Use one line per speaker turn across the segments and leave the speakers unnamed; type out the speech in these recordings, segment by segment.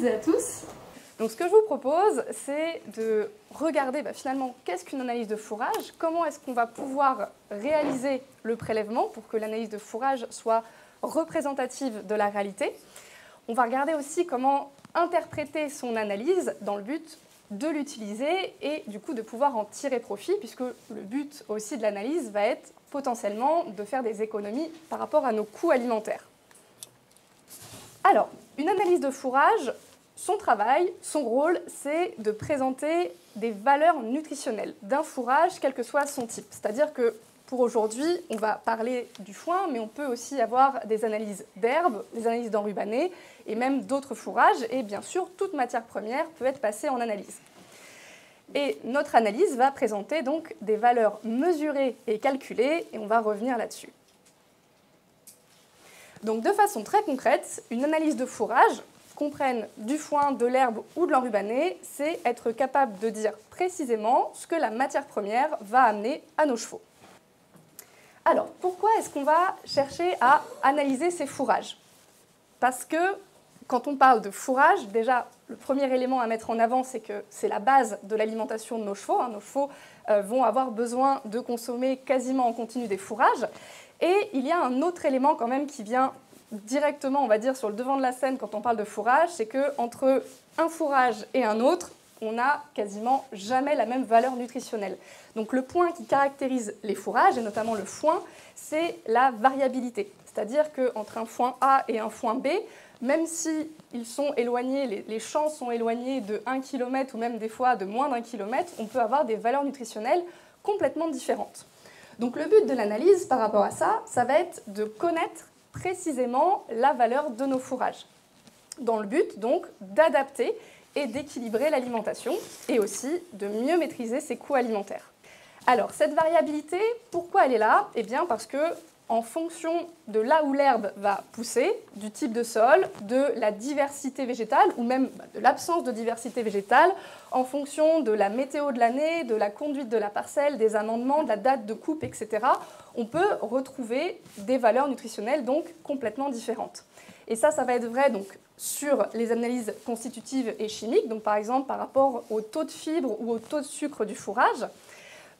toutes et à tous. Donc ce que je vous propose, c'est de regarder finalement qu'est-ce qu'une analyse de fourrage, comment est-ce qu'on va pouvoir réaliser le prélèvement pour que l'analyse de fourrage soit représentative de la réalité. On va regarder aussi comment interpréter son analyse dans le but de l'utiliser et du coup de pouvoir en tirer profit, puisque le but aussi de l'analyse va être potentiellement de faire des économies par rapport à nos coûts alimentaires. Alors, une analyse de fourrage, son travail, son rôle, c'est de présenter des valeurs nutritionnelles d'un fourrage, quel que soit son type. C'est-à-dire que pour aujourd'hui, on va parler du foin, mais on peut aussi avoir des analyses d'herbes, des analyses d'enrubanné et même d'autres fourrages. Et bien sûr, toute matière première peut être passée en analyse. Et notre analyse va présenter donc des valeurs mesurées et calculées, et on va revenir là-dessus. Donc de façon très concrète, une analyse de fourrage, qu'on prenne du foin, de l'herbe ou de l'enrubanné, c'est être capable de dire précisément ce que la matière première va amener à nos chevaux. Alors, pourquoi est-ce qu'on va chercher à analyser ces fourrages? Parce que quand on parle de fourrage, déjà, le premier élément à mettre en avant, c'est que c'est la base de l'alimentation de nos chevaux. Nos chevaux vont avoir besoin de consommer quasiment en continu des fourrages. Et il y a un autre élément quand même qui vient directement, on va dire, sur le devant de la scène quand on parle de fourrage, c'est qu'entre un fourrage et un autre, on n'a quasiment jamais la même valeur nutritionnelle. Donc le point qui caractérise les fourrages, et notamment le foin, c'est la variabilité. C'est-à-dire qu'entre un foin A et un foin B, même si ils sont éloignés, les champs sont éloignés de 1 km ou même des fois de moins d'1 km, on peut avoir des valeurs nutritionnelles complètement différentes. Donc le but de l'analyse par rapport à ça, ça va être de connaître précisément la valeur de nos fourrages, dans le but donc d'adapter et d'équilibrer l'alimentation et aussi de mieux maîtriser ses coûts alimentaires. Alors cette variabilité, pourquoi elle est là? Eh bien parce que en fonction de là où l'herbe va pousser, du type de sol, de la diversité végétale ou même de l'absence de diversité végétale, en fonction de la météo de l'année, de la conduite de la parcelle, des amendements, de la date de coupe, etc., on peut retrouver des valeurs nutritionnelles donc complètement différentes. Et ça va être vrai donc sur les analyses constitutives et chimiques, donc par exemple par rapport au taux de fibres ou au taux de sucre du fourrage.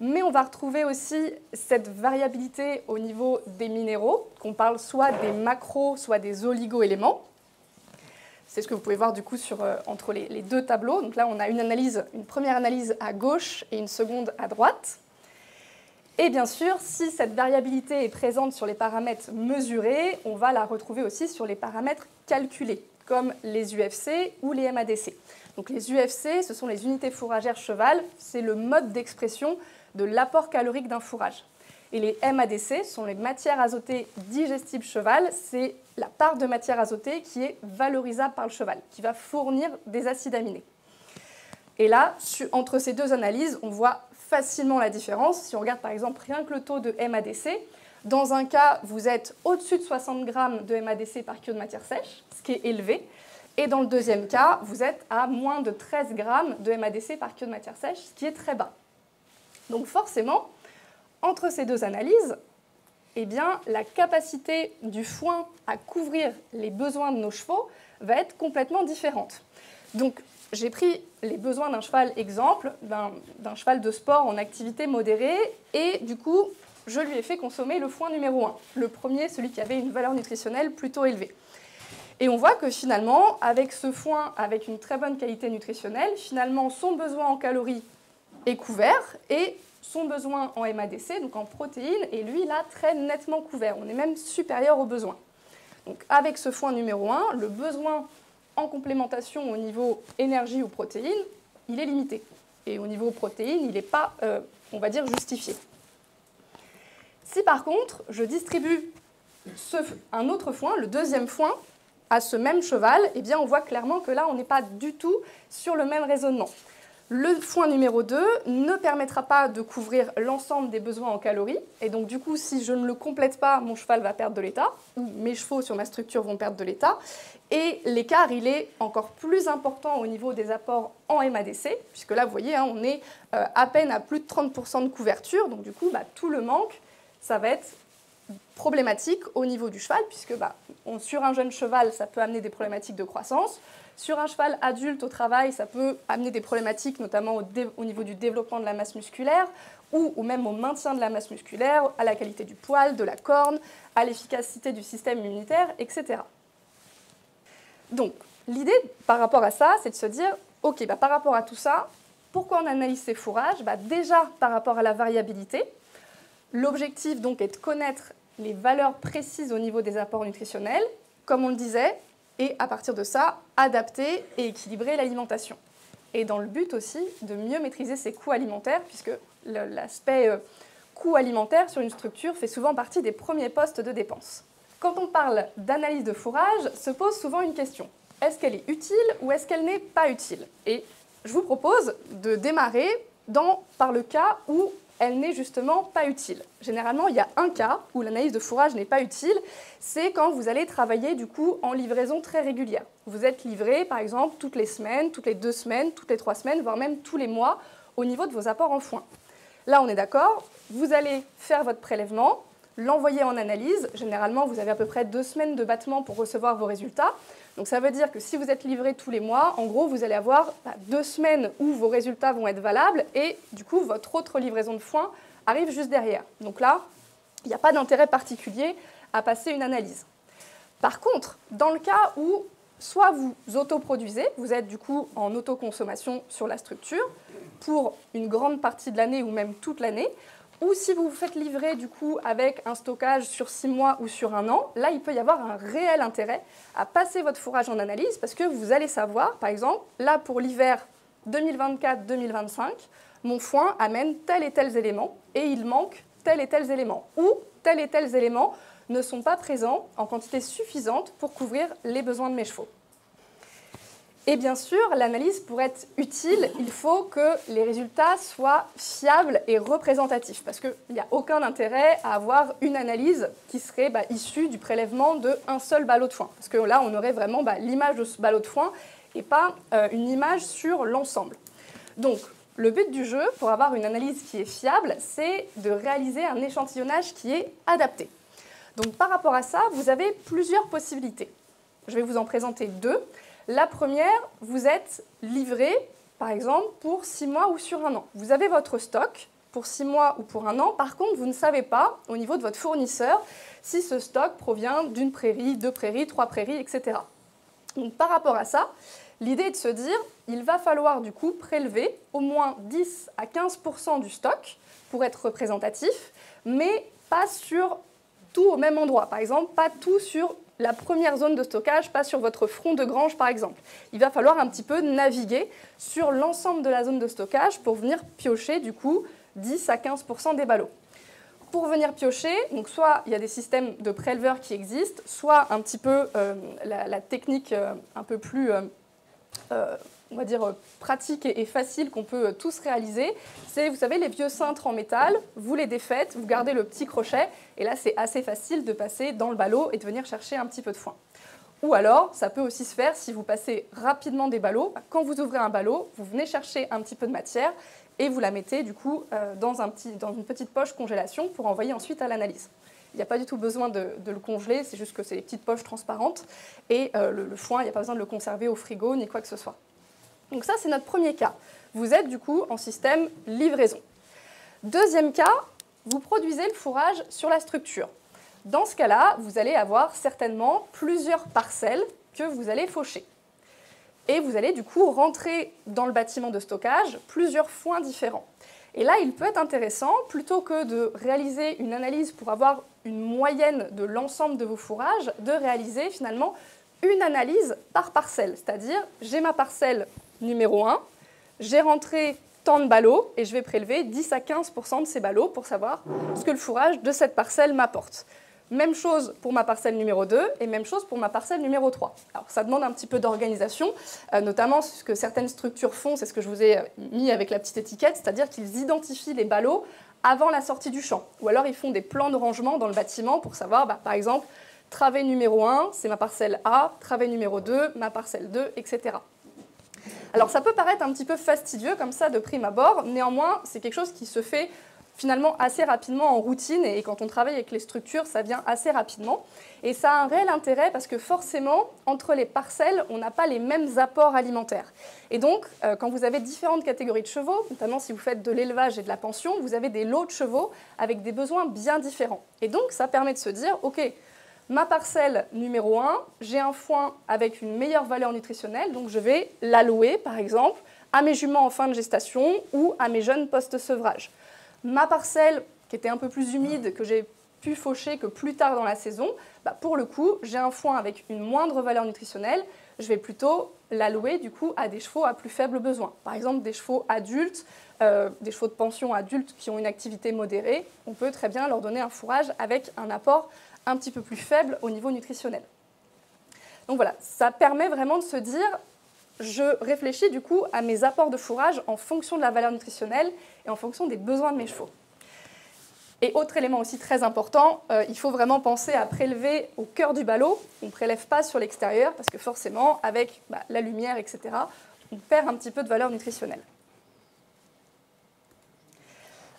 Mais on va retrouver aussi cette variabilité au niveau des minéraux, qu'on parle soit des macros, soit des oligo-éléments. C'est ce que vous pouvez voir du coup entre les deux tableaux. Donc là, on a une première analyse à gauche et une seconde à droite. Et bien sûr, si cette variabilité est présente sur les paramètres mesurés, on va la retrouver aussi sur les paramètres calculés, comme les UFC ou les MADC. Donc les UFC, ce sont les unités fourragères cheval, c'est le mode d'expression de l'apport calorique d'un fourrage. Et les MADC sont les matières azotées digestibles cheval, c'est la part de matière azotée qui est valorisable par le cheval, qui va fournir des acides aminés. Et là, entre ces deux analyses, on voit facilement la différence. Si on regarde par exemple rien que le taux de MADC, dans un cas, vous êtes au-dessus de 60 grammes de MADC par kilo de matière sèche, ce qui est élevé. Et dans le deuxième cas, vous êtes à moins de 13 grammes de MADC par kilo de matière sèche, ce qui est très bas. Donc forcément, entre ces deux analyses, eh bien, la capacité du foin à couvrir les besoins de nos chevaux va être complètement différente. Donc j'ai pris les besoins d'un cheval exemple, d'un cheval de sport en activité modérée, et du coup, je lui ai fait consommer le foin numéro 1, le premier, celui qui avait une valeur nutritionnelle plutôt élevée. Et on voit que finalement, avec ce foin, avec une très bonne qualité nutritionnelle, finalement, son besoin en calories est couvert et son besoin en MADC, donc en protéines, est lui là très nettement couvert. On est même supérieur aux besoins. Donc avec ce foin numéro 1, le besoin en complémentation au niveau énergie ou protéines, il est limité. Et au niveau protéines, il n'est pas, on va dire, justifié. Si par contre, je distribue un autre foin, le deuxième foin, à ce même cheval, eh bien on voit clairement que là, on n'est pas du tout sur le même raisonnement. Le foin numéro 2 ne permettra pas de couvrir l'ensemble des besoins en calories. Et donc, du coup, si je ne le complète pas, mon cheval va perdre de l'état, ou mes chevaux sur ma structure vont perdre de l'état. Et l'écart, il est encore plus important au niveau des apports en MADC, puisque là, vous voyez, on est à peine à plus de 30% de couverture. Donc, du coup, tout le manque, ça va être problématique au niveau du cheval, puisque sur un jeune cheval, ça peut amener des problématiques de croissance. Sur un cheval adulte au travail, ça peut amener des problématiques, notamment au niveau du développement de la masse musculaire, ou même au maintien de la masse musculaire, à la qualité du poil, de la corne, à l'efficacité du système immunitaire, etc. Donc, l'idée par rapport à ça, c'est de se dire, ok, par rapport à tout ça, pourquoi on analyse ces fourrages? Déjà, par rapport à la variabilité, l'objectif donc est de connaître les valeurs précises au niveau des apports nutritionnels, comme on le disait, et à partir de ça, adapter et équilibrer l'alimentation. Et dans le but aussi de mieux maîtriser ses coûts alimentaires, puisque l'aspect coût alimentaire sur une structure fait souvent partie des premiers postes de dépenses. Quand on parle d'analyse de fourrage, se pose souvent une question. Est-ce qu'elle est utile ou est-ce qu'elle n'est pas utile? Et je vous propose de démarrer par le cas où elle n'est justement pas utile. Généralement, il y a un cas où l'analyse de fourrage n'est pas utile, c'est quand vous allez travailler du coup en livraison très régulière. Vous êtes livré par exemple toutes les semaines, toutes les 2 semaines, toutes les 3 semaines, voire même tous les mois au niveau de vos apports en foin. Là, on est d'accord, vous allez faire votre prélèvement, l'envoyer en analyse. Généralement, vous avez à peu près 2 semaines de battement pour recevoir vos résultats. Donc ça veut dire que si vous êtes livré tous les mois, en gros, vous allez avoir 2 semaines où vos résultats vont être valables et du coup, votre autre livraison de foin arrive juste derrière. Donc là, il n'y a pas d'intérêt particulier à passer une analyse. Par contre, dans le cas où soit vous autoproduisez, vous êtes du coup en autoconsommation sur la structure pour une grande partie de l'année ou même toute l'année, ou si vous vous faites livrer du coup avec un stockage sur 6 mois ou sur 1 an, là il peut y avoir un réel intérêt à passer votre fourrage en analyse parce que vous allez savoir, par exemple, là pour l'hiver 2024-2025, mon foin amène tels et tels éléments et il manque tels et tels éléments, ou tels et tels éléments ne sont pas présents en quantité suffisante pour couvrir les besoins de mes chevaux. Et bien sûr, l'analyse, pour être utile, il faut que les résultats soient fiables et représentatifs, parce qu'il n'y a aucun intérêt à avoir une analyse qui serait issue du prélèvement d'un seul ballot de foin, parce que là, on aurait vraiment l'image de ce ballot de foin et pas une image sur l'ensemble. Donc, le but du jeu, pour avoir une analyse qui est fiable, c'est de réaliser un échantillonnage qui est adapté. Donc, par rapport à ça, vous avez plusieurs possibilités. Je vais vous en présenter 2. La première, vous êtes livré, par exemple, pour 6 mois ou sur 1 an. Vous avez votre stock pour 6 mois ou pour 1 an. Par contre, vous ne savez pas, au niveau de votre fournisseur, si ce stock provient d'une prairie, 2 prairies, 3 prairies, etc. Donc, par rapport à ça, l'idée est de se dire, il va falloir du coup prélever au moins 10 à 15% du stock pour être représentatif, mais pas sur tout au même endroit. Par exemple, pas tout sur la première zone de stockage, pas sur votre front de grange par exemple. Il va falloir un petit peu naviguer sur l'ensemble de la zone de stockage pour venir piocher du coup 10 à 15% des ballots. Pour venir piocher, donc soit il y a des systèmes de préleveurs qui existent, soit un petit peu la technique un peu plus on va dire pratique et facile qu'on peut tous réaliser, c'est, vous savez, les vieux cintres en métal, vous les défaites, vous gardez le petit crochet, et là c'est assez facile de passer dans le ballot et de venir chercher un petit peu de foin. Ou alors, ça peut aussi se faire si vous passez rapidement des ballots, quand vous ouvrez un ballot, vous venez chercher un petit peu de matière et vous la mettez du coup dans une petite poche congélation pour envoyer ensuite à l'analyse. Il n'y a pas du tout besoin de le congeler, c'est juste que c'est des petites poches transparentes et le foin, il n'y a pas besoin de le conserver au frigo ni quoi que ce soit. Donc ça, c'est notre premier cas. Vous êtes du coup en système livraison. Deuxième cas, vous produisez le fourrage sur la structure. Dans ce cas-là, vous allez avoir certainement plusieurs parcelles que vous allez faucher. Et vous allez du coup rentrer dans le bâtiment de stockage plusieurs foins différents. Et là, il peut être intéressant, plutôt que de réaliser une analyse pour avoir une moyenne de l'ensemble de vos fourrages, de réaliser finalement une analyse par parcelle. C'est-à-dire, j'ai ma parcelle numéro 1, j'ai rentré tant de ballots et je vais prélever 10 à 15% de ces ballots pour savoir ce que le fourrage de cette parcelle m'apporte. Même chose pour ma parcelle numéro 2 et même chose pour ma parcelle numéro 3. Alors ça demande un petit peu d'organisation, notamment ce que certaines structures font, c'est ce que je vous ai mis avec la petite étiquette, c'est-à-dire qu'ils identifient les ballots avant la sortie du champ. Ou alors ils font des plans de rangement dans le bâtiment pour savoir, par exemple, travée numéro 1, c'est ma parcelle A, travée numéro 2, ma parcelle 2, etc. Alors ça peut paraître un petit peu fastidieux comme ça de prime abord, néanmoins c'est quelque chose qui se fait finalement assez rapidement en routine et quand on travaille avec les structures, ça vient assez rapidement. Et ça a un réel intérêt parce que forcément, entre les parcelles, on n'a pas les mêmes apports alimentaires. Et donc, quand vous avez différentes catégories de chevaux, notamment si vous faites de l'élevage et de la pension, vous avez des lots de chevaux avec des besoins bien différents. Et donc, ça permet de se dire, OK, ma parcelle numéro 1, j'ai un foin avec une meilleure valeur nutritionnelle, donc je vais l'allouer, par exemple, à mes juments en fin de gestation ou à mes jeunes post-sevrage. Ma parcelle, qui était un peu plus humide, que j'ai pu faucher que plus tard dans la saison, pour le coup, j'ai un foin avec une moindre valeur nutritionnelle, je vais plutôt l'allouer du coup à des chevaux à plus faible besoin. Par exemple, des chevaux adultes, des chevaux de pension adultes qui ont une activité modérée, on peut très bien leur donner un fourrage avec un apport un petit peu plus faible au niveau nutritionnel. Donc voilà, ça permet vraiment de se dire, je réfléchis du coup à mes apports de fourrage en fonction de la valeur nutritionnelle et en fonction des besoins de mes chevaux. Et autre élément aussi très important, il faut vraiment penser à prélever au cœur du ballot. On ne prélève pas sur l'extérieur parce que forcément, avec la lumière, etc., on perd un petit peu de valeur nutritionnelle.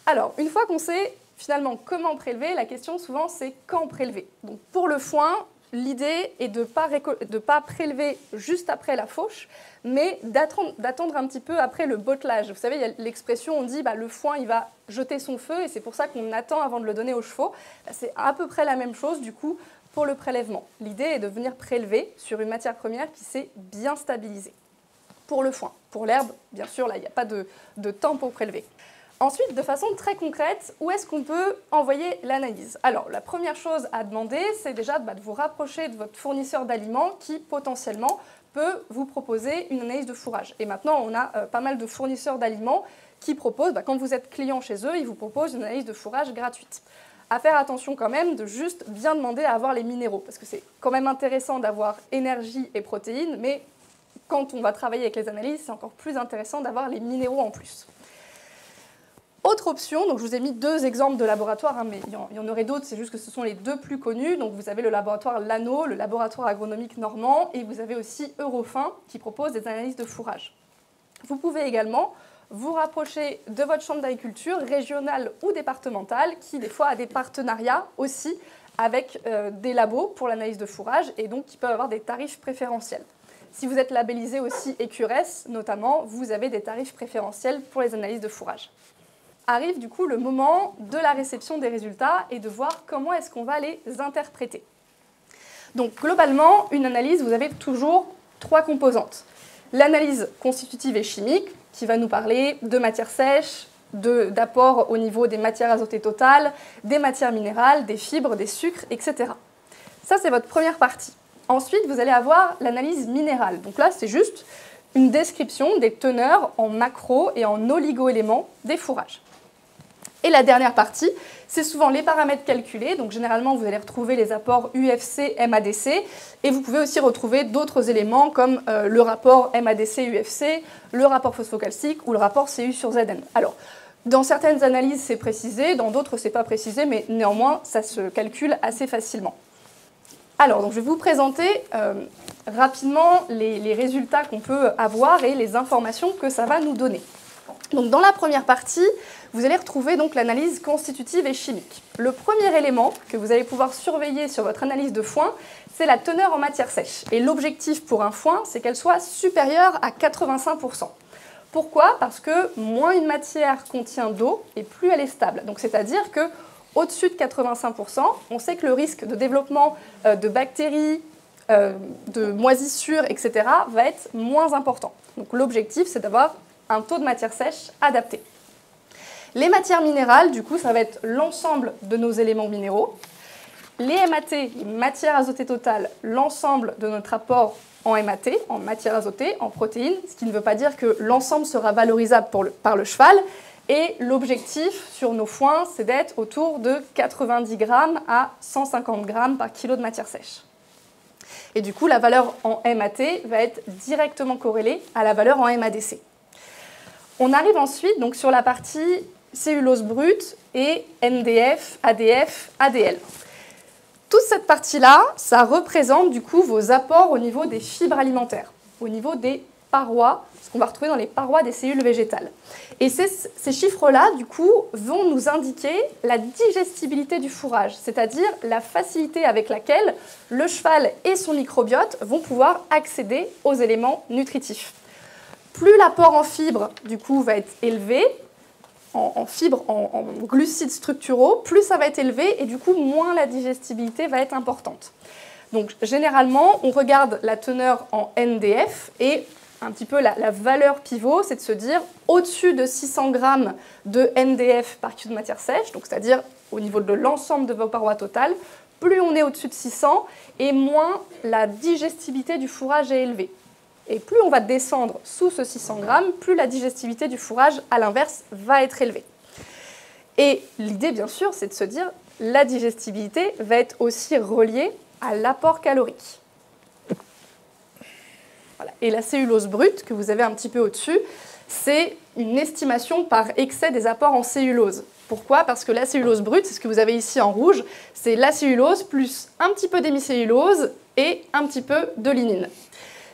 Alors, une fois qu'on sait finalement comment prélever, la question souvent c'est quand prélever. Donc pour le foin, l'idée est de ne pas prélever juste après la fauche, mais d'attendre un petit peu après le bottelage. Vous savez, il y a l'expression, on dit le foin il va jeter son feu et c'est pour ça qu'on attend avant de le donner aux chevaux. C'est à peu près la même chose du coup pour le prélèvement. L'idée est de venir prélever sur une matière première qui s'est bien stabilisée. Pour le foin. Pour l'herbe, bien sûr, là il n'y a pas de temps pour prélever. Ensuite, de façon très concrète, où est-ce qu'on peut envoyer l'analyse? Alors, la première chose à demander, c'est déjà de vous rapprocher de votre fournisseur d'aliments qui, potentiellement, peut vous proposer une analyse de fourrage. Et maintenant, on a pas mal de fournisseurs d'aliments qui proposent, quand vous êtes client chez eux, ils vous proposent une analyse de fourrage gratuite. À faire attention quand même de juste bien demander à avoir les minéraux, parce que c'est quand même intéressant d'avoir énergie et protéines, mais quand on va travailler avec les analyses, c'est encore plus intéressant d'avoir les minéraux en plus. Autre option, donc je vous ai mis 2 exemples de laboratoires, mais il y en aurait d'autres, c'est juste que ce sont les 2 plus connus. Donc vous avez le laboratoire Lano, le laboratoire agronomique normand, et vous avez aussi Eurofin qui propose des analyses de fourrage. Vous pouvez également vous rapprocher de votre chambre d'agriculture régionale ou départementale, qui des fois a des partenariats aussi avec des labos pour l'analyse de fourrage, et donc qui peuvent avoir des tarifs préférentiels. Si vous êtes labellisé aussi Écuresse, notamment, vous avez des tarifs préférentiels pour les analyses de fourrage. Arrive du coup le moment de la réception des résultats et de voir comment est-ce qu'on va les interpréter. Donc globalement, une analyse, vous avez toujours 3 composantes. L'analyse constitutive et chimique, qui va nous parler de matières sèches, d'apport au niveau des matières azotées totales, des matières minérales, des fibres, des sucres, etc. Ça, c'est votre première partie. Ensuite, vous allez avoir l'analyse minérale. Donc là, c'est juste une description des teneurs en macro et en oligo-éléments des fourrages. Et la dernière partie, c'est souvent les paramètres calculés. Donc généralement, vous allez retrouver les apports UFC, MADC. Et vous pouvez aussi retrouver d'autres éléments comme le rapport MADC-UFC, le rapport phosphocalcique ou le rapport CU sur ZN. Alors, dans certaines analyses, c'est précisé, dans d'autres, c'est pas précisé, mais néanmoins, ça se calcule assez facilement. Alors, donc, je vais vous présenter rapidement les résultats qu'on peut avoir et les informations que ça va nous donner. Donc, dans la première partie, vous allez retrouver donc l'analyse constitutive et chimique. Le premier élément que vous allez pouvoir surveiller sur votre analyse de foin, c'est la teneur en matière sèche. Et l'objectif pour un foin, c'est qu'elle soit supérieure à 85%. Pourquoi? Parce que moins une matière contient d'eau et plus elle est stable. Donc, c'est-à-dire que au-dessus de 85%, on sait que le risque de développement de bactéries, de moisissures, etc. va être moins important. Donc l'objectif, c'est d'avoir un taux de matière sèche adapté. Les matières minérales, du coup, ça va être l'ensemble de nos éléments minéraux. Les MAT, les matières azotées totales, l'ensemble de notre apport en MAT, en matière azotée, en protéines, ce qui ne veut pas dire que l'ensemble sera valorisable par le cheval. Et l'objectif sur nos foins, c'est d'être autour de 90 grammes à 150 grammes par kilo de matière sèche. Et du coup, la valeur en MAT va être directement corrélée à la valeur en MADC. On arrive ensuite donc, sur la partie cellulose brute et MDF, ADF, ADL. Toute cette partie-là, ça représente du coup vos apports au niveau des fibres alimentaires, au niveau des parois, ce qu'on va retrouver dans les parois des cellules végétales. Et ces chiffres-là, du coup, vont nous indiquer la digestibilité du fourrage, c'est-à-dire la facilité avec laquelle le cheval et son microbiote vont pouvoir accéder aux éléments nutritifs. Plus l'apport en fibres, du coup, va être élevé, en fibres, en glucides structuraux, plus ça va être élevé et du coup, moins la digestibilité va être importante. Donc, généralement, on regarde la teneur en NDF et un petit peu la valeur pivot, c'est de se dire au-dessus de 600 grammes de NDF par kilo de matière sèche, donc c'est-à-dire au niveau de l'ensemble de vos parois totales, plus on est au-dessus de 600 et moins la digestibilité du fourrage est élevée. Et plus on va descendre sous ce 600 grammes, plus la digestibilité du fourrage, à l'inverse, va être élevée. Et l'idée, bien sûr, c'est de se dire la digestibilité va être aussi reliée à l'apport calorique. Voilà. Et la cellulose brute, que vous avez un petit peu au-dessus, c'est une estimation par excès des apports en cellulose. Pourquoi? Parce que la cellulose brute, c'est ce que vous avez ici en rouge, c'est la cellulose plus un petit peu d'hémicellulose et un petit peu de lignine.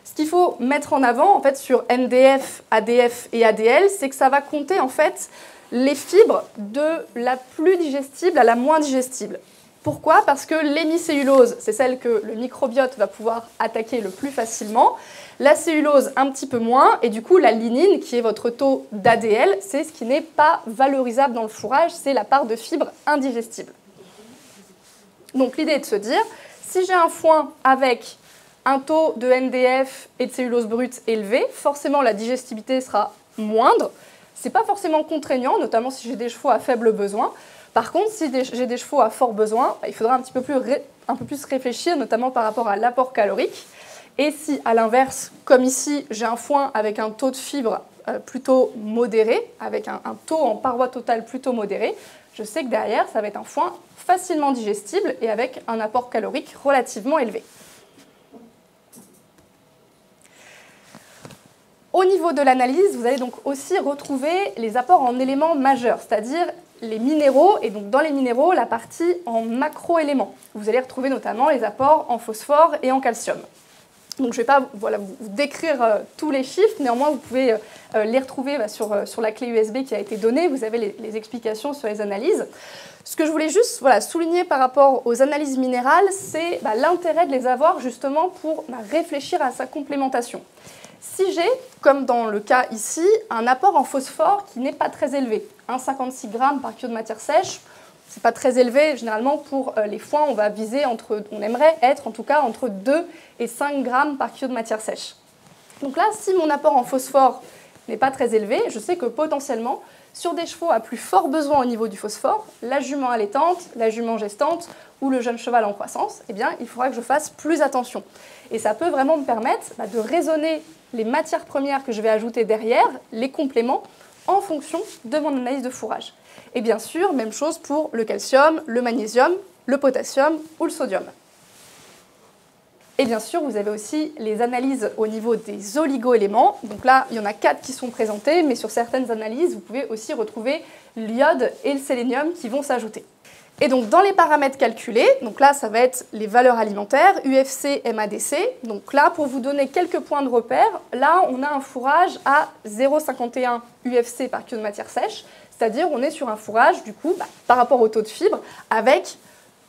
Ce qu'il faut mettre en avant en fait, sur NDF, ADF et ADL, c'est que ça va compter en fait, les fibres de la plus digestible à la moins digestible. Pourquoi? Parce que l'hémicellulose, c'est celle que le microbiote va pouvoir attaquer le plus facilement, la cellulose un petit peu moins, et du coup la lignine, qui est votre taux d'ADL, c'est ce qui n'est pas valorisable dans le fourrage, c'est la part de fibres indigestibles. Donc l'idée est de se dire, si j'ai un foin avec un taux de NDF et de cellulose brute élevé, forcément la digestibilité sera moindre. Ce n'est pas forcément contraignant, notamment si j'ai des chevaux à faible besoin. Par contre, si j'ai des chevaux à fort besoin, il faudra un peu plus réfléchir, notamment par rapport à l'apport calorique. Et si, à l'inverse, comme ici, j'ai un foin avec un taux de fibres plutôt modéré, avec un taux en paroi totale plutôt modéré, je sais que derrière, ça va être un foin facilement digestible et avec un apport calorique relativement élevé. Au niveau de l'analyse, vous allez donc aussi retrouver les apports en éléments majeurs, c'est-à-dire les minéraux, et donc dans les minéraux, la partie en macroéléments. Vous allez retrouver notamment les apports en phosphore et en calcium. Donc je ne vais pas vous décrire tous les chiffres, néanmoins vous pouvez les retrouver sur la clé USB qui a été donnée, vous avez les explications sur les analyses. Ce que je voulais juste souligner par rapport aux analyses minérales, c'est l'intérêt de les avoir justement pour réfléchir à sa complémentation. Si j'ai, comme dans le cas ici, un apport en phosphore qui n'est pas très élevé, 1,56 g par kilo de matière sèche, c'est pas très élevé, généralement pour les foins, on aimerait être en tout cas entre 2 et 5 g par kilo de matière sèche. Donc là, si mon apport en phosphore n'est pas très élevé, je sais que potentiellement, sur des chevaux à plus fort besoin au niveau du phosphore, la jument allaitante, la jument gestante ou le jeune cheval en croissance, eh bien, il faudra que je fasse plus attention. Et ça peut vraiment me permettre de raisonner les matières premières que je vais ajouter derrière, les compléments, en fonction de mon analyse de fourrage. Et bien sûr, même chose pour le calcium, le magnésium, le potassium ou le sodium. Et bien sûr, vous avez aussi les analyses au niveau des oligo-éléments. Donc là, il y en a 4 qui sont présentés, mais sur certaines analyses, vous pouvez aussi retrouver l'iode et le sélénium qui vont s'ajouter. Et donc, dans les paramètres calculés, donc là, ça va être les valeurs alimentaires, UFC, MADC. Donc là, pour vous donner quelques points de repère, là, on a un fourrage à 0,51 UFC par kilo de matière sèche, c'est-à-dire on est sur un fourrage, du coup, par rapport au taux de fibres, avec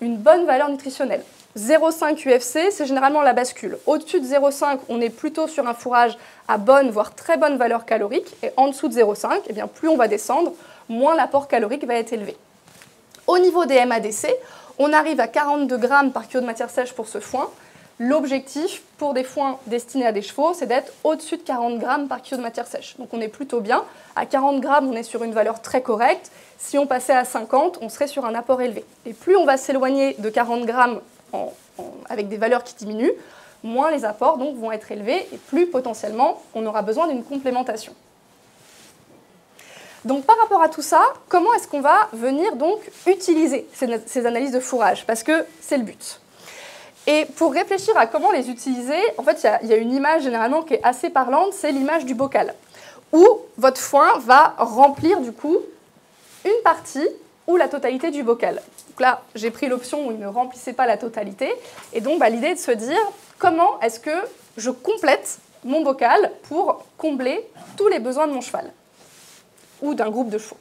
une bonne valeur nutritionnelle. 0,5 UFC, c'est généralement la bascule. Au-dessus de 0,5, on est plutôt sur un fourrage à bonne, voire très bonne valeur calorique. Et en dessous de 0,5, eh bien, plus on va descendre, moins l'apport calorique va être élevé. Au niveau des MADC, on arrive à 42 grammes par kilo de matière sèche pour ce foin. L'objectif pour des foins destinés à des chevaux, c'est d'être au-dessus de 40 grammes par kilo de matière sèche. Donc on est plutôt bien. À 40 grammes, on est sur une valeur très correcte. Si on passait à 50, on serait sur un apport élevé. Et plus on va s'éloigner de 40 grammes avec des valeurs qui diminuent, moins les apports donc, vont être élevés et plus potentiellement on aura besoin d'une complémentation. Donc par rapport à tout ça, comment est-ce qu'on va venir donc utiliser ces analyses de fourrage? Parce que c'est le but. Et pour réfléchir à comment les utiliser, en fait, il y a une image généralement qui est assez parlante, c'est l'image du bocal, où votre foin va remplir du coup une partie ou la totalité du bocal. Donc là, j'ai pris l'option où il ne remplissait pas la totalité, et donc l'idée est de se dire comment est-ce que je complète mon bocal pour combler tous les besoins de mon cheval ou d'un groupe de chevaux.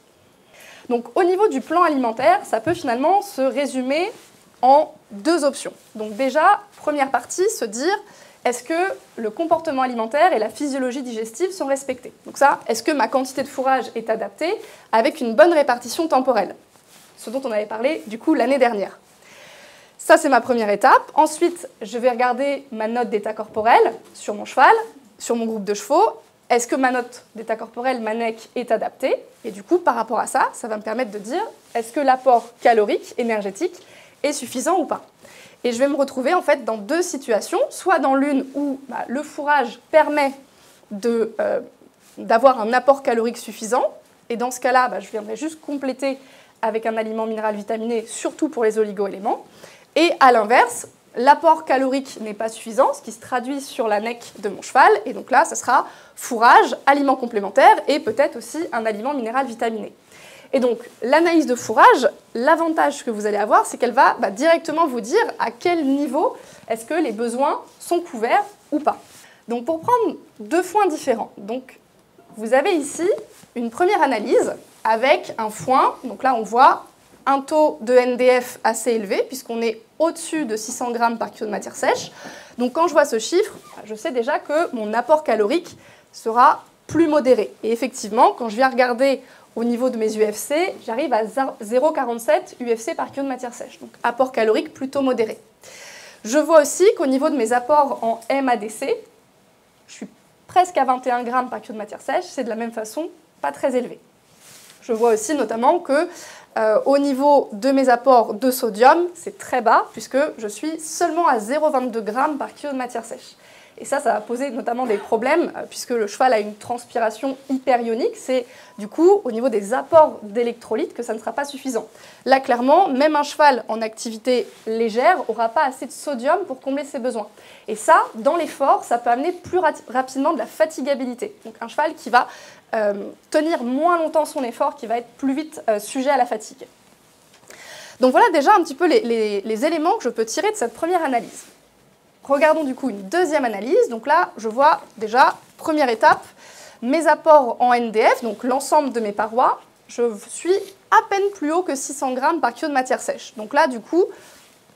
Donc au niveau du plan alimentaire, ça peut finalement se résumer en deux options. Donc déjà, première partie, se dire est-ce que le comportement alimentaire et la physiologie digestive sont respectés? Donc ça, est-ce que ma quantité de fourrage est adaptée avec une bonne répartition temporelle? Ce dont on avait parlé du coup l'année dernière. Ça, c'est ma première étape. Ensuite, je vais regarder ma note d'état corporel sur mon cheval, sur mon groupe de chevaux. Est-ce que ma note d'état corporel, ma NEC, est adaptée? Et du coup, par rapport à ça, ça va me permettre de dire est-ce que l'apport calorique, énergétique, est suffisant ou pas? Et je vais me retrouver en fait dans deux situations, soit dans l'une où le fourrage permet d'avoir un apport calorique suffisant, et dans ce cas-là, je viendrai juste compléter avec un aliment minéral vitaminé, surtout pour les oligo-éléments. Et à l'inverse, l'apport calorique n'est pas suffisant, ce qui se traduit sur la NEC de mon cheval, et donc là, ça sera fourrage, aliment complémentaire, et peut-être aussi un aliment minéral vitaminé. Et donc, l'analyse de fourrage, l'avantage que vous allez avoir, c'est qu'elle va directement vous dire à quel niveau est-ce que les besoins sont couverts ou pas. Donc, pour prendre deux foins différents, donc, vous avez ici une première analyse avec un foin. Donc là, on voit un taux de NDF assez élevé, puisqu'on est au-dessus de 600 grammes par kilo de matière sèche. Donc, quand je vois ce chiffre, je sais déjà que mon apport calorique sera plus modéré. Et effectivement, quand je viens regarder au niveau de mes UFC, j'arrive à 0,47 UFC par kilo de matière sèche. Donc, apport calorique plutôt modéré. Je vois aussi qu'au niveau de mes apports en MADC, je suis presque à 21 grammes par kilo de matière sèche. C'est de la même façon pas très élevé. Je vois aussi notamment que au niveau de mes apports de sodium, c'est très bas puisque je suis seulement à 0,22 grammes par kilo de matière sèche. Et ça va poser notamment des problèmes puisque le cheval a une transpiration hyperionique. C'est du coup au niveau des apports d'électrolytes que ça ne sera pas suffisant. Là, clairement, même un cheval en activité légère n'aura pas assez de sodium pour combler ses besoins. Et ça, dans l'effort, ça peut amener plus rapidement de la fatigabilité. Donc un cheval qui va tenir moins longtemps son effort, qui va être plus vite sujet à la fatigue. Donc voilà déjà un petit peu les éléments que je peux tirer de cette première analyse. Regardons du coup une deuxième analyse. Donc là, je vois déjà, première étape, mes apports en NDF, donc l'ensemble de mes parois, je suis à peine plus haut que 600 grammes par kilo de matière sèche. Donc là, du coup,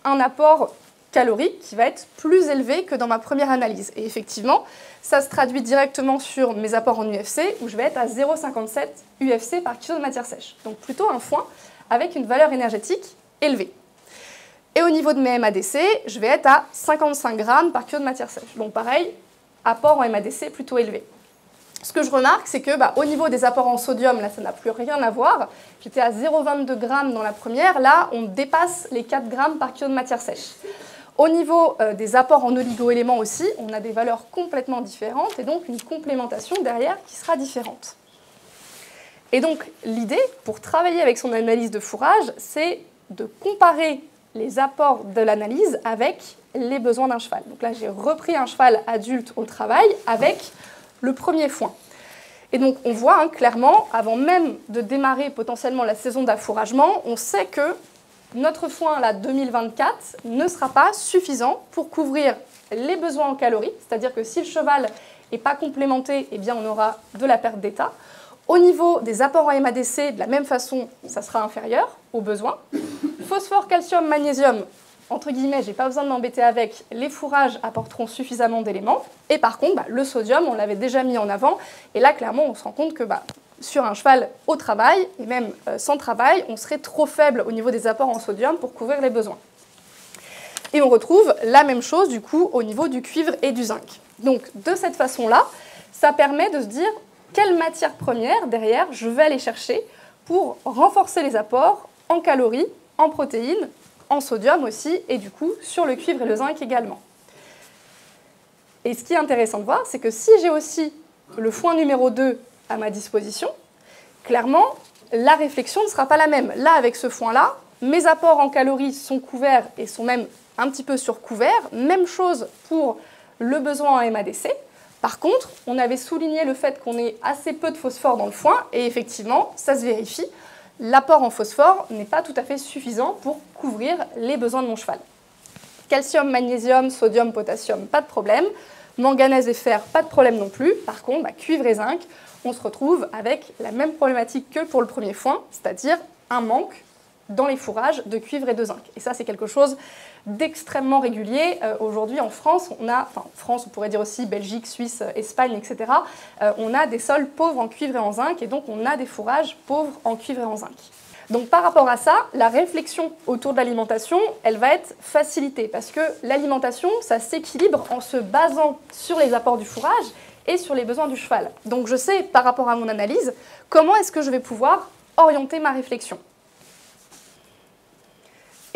un apport calorique qui va être plus élevé que dans ma première analyse. Et effectivement, ça se traduit directement sur mes apports en UFC, où je vais être à 0,57 UFC par kilo de matière sèche. Donc plutôt un foin avec une valeur énergétique élevée. Et au niveau de mes MADC, je vais être à 55 grammes par kilo de matière sèche. Donc pareil, apport en MADC plutôt élevé. Ce que je remarque, c'est que au niveau des apports en sodium, là, ça n'a plus rien à voir. J'étais à 0,22 grammes dans la première. Là, on dépasse les 4 grammes par kilo de matière sèche. Au niveau des apports en oligo-éléments aussi, on a des valeurs complètement différentes et donc une complémentation derrière qui sera différente. Et donc, l'idée, pour travailler avec son analyse de fourrage, c'est de comparer les apports de l'analyse avec les besoins d'un cheval. Donc là, j'ai repris un cheval adulte au travail avec le premier foin. Et donc, on voit clairement, avant même de démarrer potentiellement la saison d'affouragement, on sait que notre foin, là, 2024, ne sera pas suffisant pour couvrir les besoins en calories, c'est-à-dire que si le cheval n'est pas complémenté, eh bien, on aura de la perte d'état. Au niveau des apports en MADC, de la même façon, ça sera inférieur aux besoins. Phosphore, calcium, magnésium, entre guillemets, je n'ai pas besoin de m'embêter avec, les fourrages apporteront suffisamment d'éléments. Et par contre, le sodium, on l'avait déjà mis en avant. Et là, clairement, on se rend compte que sur un cheval au travail, et même sans travail, on serait trop faible au niveau des apports en sodium pour couvrir les besoins. Et on retrouve la même chose, du coup, au niveau du cuivre et du zinc. Donc, de cette façon-là, ça permet de se dire quelle matière première, derrière, je vais aller chercher pour renforcer les apports en calories, en protéines, en sodium aussi, et du coup, sur le cuivre et le zinc également. Et ce qui est intéressant de voir, c'est que si j'ai aussi le foin numéro 2 à ma disposition, clairement, la réflexion ne sera pas la même. Là, avec ce foin-là, mes apports en calories sont couverts et sont même un petit peu surcouverts. Même chose pour le besoin en MADC. Par contre, on avait souligné le fait qu'on ait assez peu de phosphore dans le foin, et effectivement, ça se vérifie. L'apport en phosphore n'est pas tout à fait suffisant pour couvrir les besoins de mon cheval. Calcium, magnésium, sodium, potassium, pas de problème. Manganèse et fer, pas de problème non plus. Par contre, cuivre et zinc, on se retrouve avec la même problématique que pour le premier foin, c'est-à-dire un manque dans les fourrages de cuivre et de zinc. Et ça, c'est quelque chose d'extrêmement régulier. Aujourd'hui, en France, France, on pourrait dire aussi Belgique, Suisse, Espagne, etc. On a des sols pauvres en cuivre et en zinc, et donc on a des fourrages pauvres en cuivre et en zinc. Donc par rapport à ça, la réflexion autour de l'alimentation, elle va être facilitée, parce que l'alimentation, ça s'équilibre en se basant sur les apports du fourrage et sur les besoins du cheval. Donc je sais, par rapport à mon analyse, comment est-ce que je vais pouvoir orienter ma réflexion.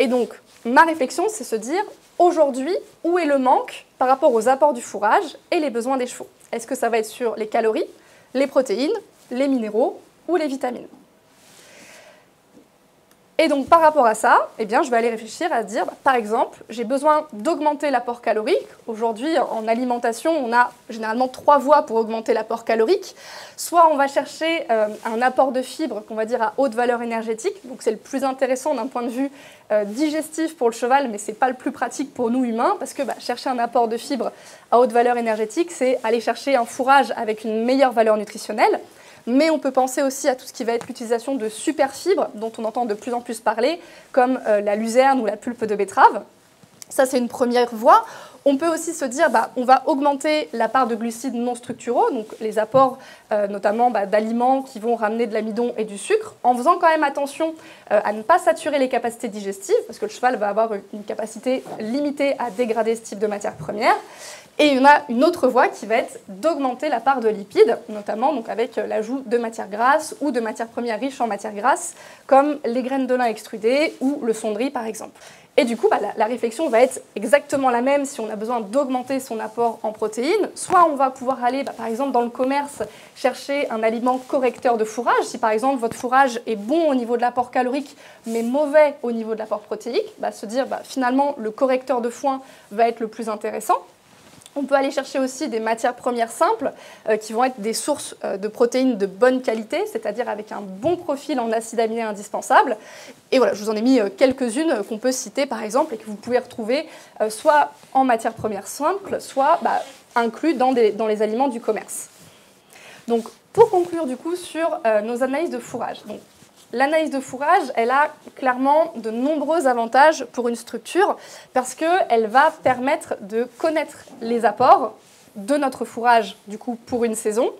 Et donc, ma réflexion, c'est se dire, aujourd'hui, où est le manque par rapport aux apports du fourrage et les besoins des chevaux? Est-ce que ça va être sur les calories, les protéines, les minéraux ou les vitamines? Et donc, par rapport à ça, eh bien, je vais aller réfléchir à se dire, par exemple, j'ai besoin d'augmenter l'apport calorique. Aujourd'hui, en alimentation, on a généralement 3 voies pour augmenter l'apport calorique. Soit on va chercher un apport de fibres qu'on va dire à haute valeur énergétique. Donc, c'est le plus intéressant d'un point de vue digestif pour le cheval, mais ce n'est pas le plus pratique pour nous humains, parce que chercher un apport de fibres à haute valeur énergétique, c'est aller chercher un fourrage avec une meilleure valeur nutritionnelle. Mais on peut penser aussi à tout ce qui va être l'utilisation de superfibres, dont on entend de plus en plus parler, comme la luzerne ou la pulpe de betterave. Ça, c'est une première voie. On peut aussi se dire, on va augmenter la part de glucides non structuraux, donc les apports notamment d'aliments qui vont ramener de l'amidon et du sucre, en faisant quand même attention à ne pas saturer les capacités digestives, parce que le cheval va avoir une capacité limitée à dégrader ce type de matière première. Et il y en a une autre voie qui va être d'augmenter la part de lipides, notamment donc avec l'ajout de matières grasses ou de matières premières riches en matières grasses, comme les graines de lin extrudées ou le fonderie par exemple. Et du coup, la réflexion va être exactement la même si on a besoin d'augmenter son apport en protéines. Soit on va pouvoir aller, par exemple, dans le commerce, chercher un aliment correcteur de fourrage. Si par exemple, votre fourrage est bon au niveau de l'apport calorique, mais mauvais au niveau de l'apport protéique, se dire finalement, le correcteur de foin va être le plus intéressant. On peut aller chercher aussi des matières premières simples qui vont être des sources de protéines de bonne qualité, c'est-à-dire avec un bon profil en acides aminés indispensables. Et voilà, je vous en ai mis quelques-unes qu'on peut citer par exemple et que vous pouvez retrouver soit en matières premières simples, soit inclus dans les aliments du commerce. Donc pour conclure du coup sur nos analyses de fourrage. L'analyse de fourrage, elle a clairement de nombreux avantages pour une structure parce qu'elle va permettre de connaître les apports de notre fourrage du coup, pour une saison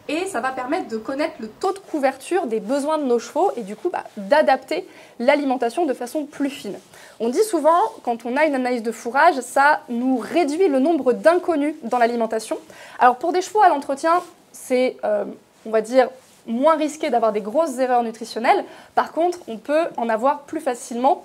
et ça va permettre de connaître le taux de couverture des besoins de nos chevaux et du coup d'adapter l'alimentation de façon plus fine. On dit souvent, quand on a une analyse de fourrage, ça nous réduit le nombre d'inconnus dans l'alimentation. Alors pour des chevaux à l'entretien, c'est, on va dire, moins risqué d'avoir des grosses erreurs nutritionnelles. Par contre, on peut en avoir plus facilement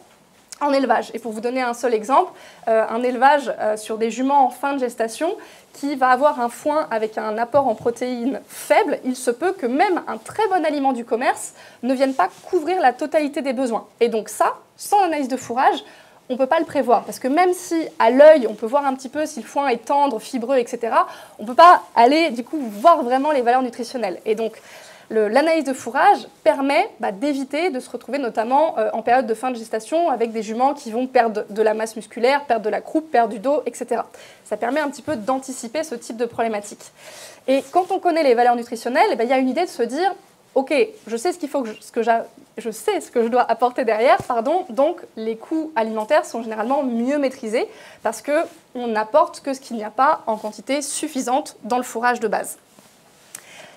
en élevage. Et pour vous donner un seul exemple, un élevage sur des juments en fin de gestation qui va avoir un foin avec un apport en protéines faible, il se peut que même un très bon aliment du commerce ne vienne pas couvrir la totalité des besoins. Et donc ça, sans analyse de fourrage, on ne peut pas le prévoir, parce que même si à l'œil, on peut voir un petit peu si le foin est tendre, fibreux, etc., on ne peut pas aller du coup voir vraiment les valeurs nutritionnelles. Et donc, l'analyse de fourrage permet d'éviter de se retrouver notamment en période de fin de gestation avec des juments qui vont perdre de la masse musculaire, perdre de la croupe, perdre du dos, etc. Ça permet un petit peu d'anticiper ce type de problématique. Et quand on connaît les valeurs nutritionnelles, il y a une idée de se dire « Ok, je sais ce qu'il faut je sais ce que je dois apporter derrière, donc les coûts alimentaires sont généralement mieux maîtrisés parce qu'on n'apporte que ce qu'il n'y a pas en quantité suffisante dans le fourrage de base. »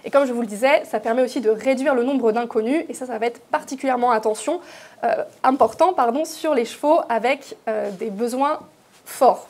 Et comme je vous le disais, ça permet aussi de réduire le nombre d'inconnus, et ça va être particulièrement important sur les chevaux avec des besoins forts.